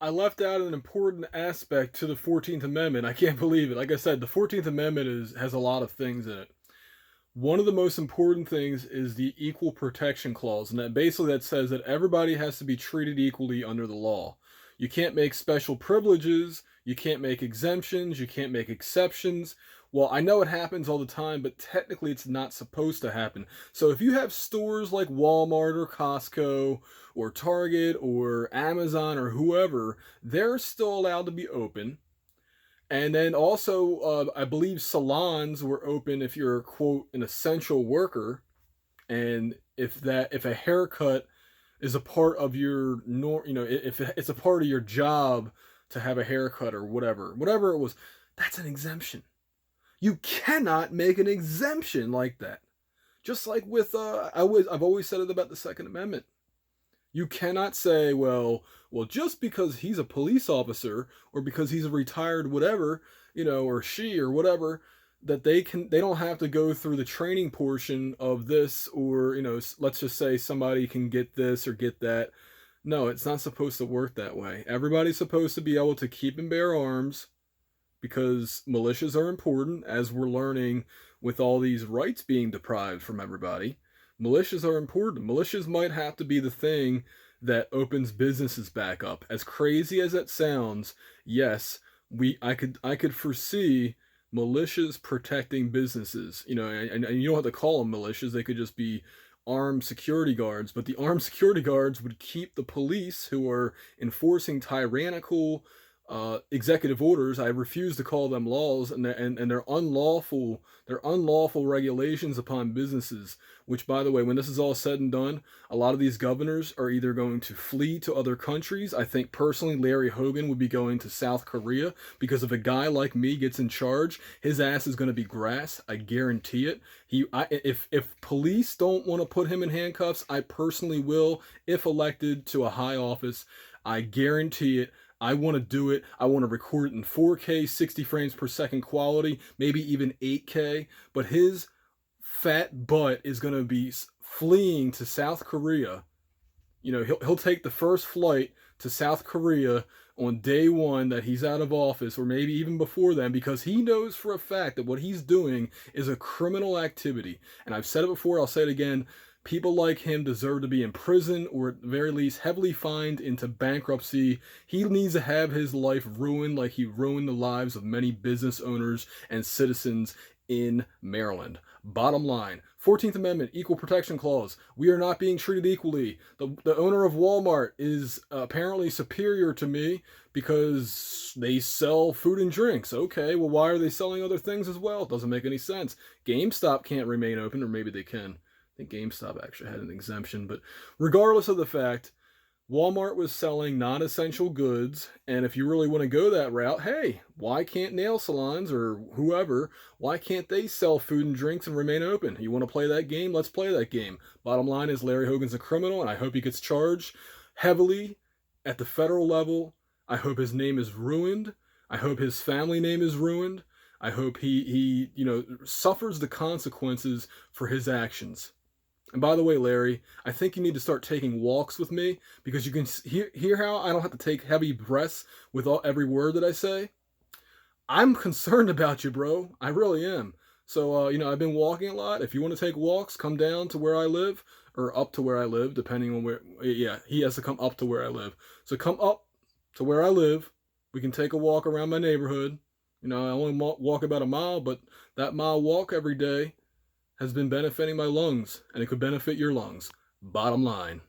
I left out an important aspect to the 14th Amendment. I can't believe it. Like I said, the 14th Amendment has a lot of things in it. One of the most important things is the Equal Protection Clause, and that says that everybody has to be treated equally under the law. You can't make special privileges, you can't make exemptions, you can't make exceptions. Well, I know it happens all the time, but technically it's not supposed to happen. So if you have stores like Walmart or Costco or Target or Amazon or whoever, they're still allowed to be open. And then also, I believe salons were open if you're, quote, an essential worker, and if a haircut is a part of your if it's a part of your job to have a haircut or whatever it was, that's an exemption. You cannot make an exemption like that. Just like with I've always said it about the Second Amendment. You cannot say, well, just because he's a police officer or because he's a retired whatever, or she or whatever, that they don't have to go through the training portion of this, or let's just say somebody can get this or get that. No, it's not supposed to work that way. Everybody's supposed to be able to keep and bear arms because militias are important, as we're learning with all these rights being deprived from everybody. Militias are important. Militias might have to be the thing that opens businesses back up. As crazy as that sounds, yes, I could foresee militias protecting businesses. And you don't have to call them militias. They could just be armed security guards, but the armed security guards would keep the police who are enforcing tyrannical executive orders. I refuse to call them laws, and they're unlawful. They're unlawful regulations upon businesses. Which, by the way, when this is all said and done, a lot of these governors are either going to flee to other countries. I think personally, Larry Hogan would be going to South Korea because if a guy like me gets in charge, his ass is going to be grass. I guarantee it. If police don't want to put him in handcuffs, I personally will if elected to a high office. I guarantee it. I want to do it. I want to record it in 4K, 60 frames per second quality, maybe even 8K. But his fat butt is going to be fleeing to South Korea. He'll take the first flight to South Korea on day one that he's out of office, or maybe even before then, because he knows for a fact that what he's doing is a criminal activity. And I've said it before, I'll say it again. People like him deserve to be in prison, or at the very least heavily fined into bankruptcy. He needs to have his life ruined like he ruined the lives of many business owners and citizens in Maryland. Bottom line, 14th Amendment, Equal Protection Clause. We are not being treated equally. The owner of Walmart is apparently superior to me because they sell food and drinks. Okay, well, why are they selling other things as well? It doesn't make any sense. GameStop can't remain open, or maybe they can. I think GameStop actually had an exemption, but regardless of the fact, Walmart was selling non-essential goods, and if you really want to go that route, hey, why can't nail salons or whoever, why can't they sell food and drinks and remain open? You want to play that game? Let's play that game. Bottom line is Larry Hogan's a criminal, and I hope he gets charged heavily at the federal level. I hope his name is ruined. I hope his family name is ruined. I hope he suffers the consequences for his actions. And by the way, Larry, I think you need to start taking walks with me because you can hear how I don't have to take heavy breaths with every word that I say. I'm concerned about you, bro. I really am. So, I've been walking a lot. If you want to take walks, come down to where I live or up to where I live, depending on where. Yeah, he has to come up to where I live. So come up to where I live. We can take a walk around my neighborhood. I only walk about a mile, but that mile walk every day has been benefiting my lungs, and it could benefit your lungs. Bottom line.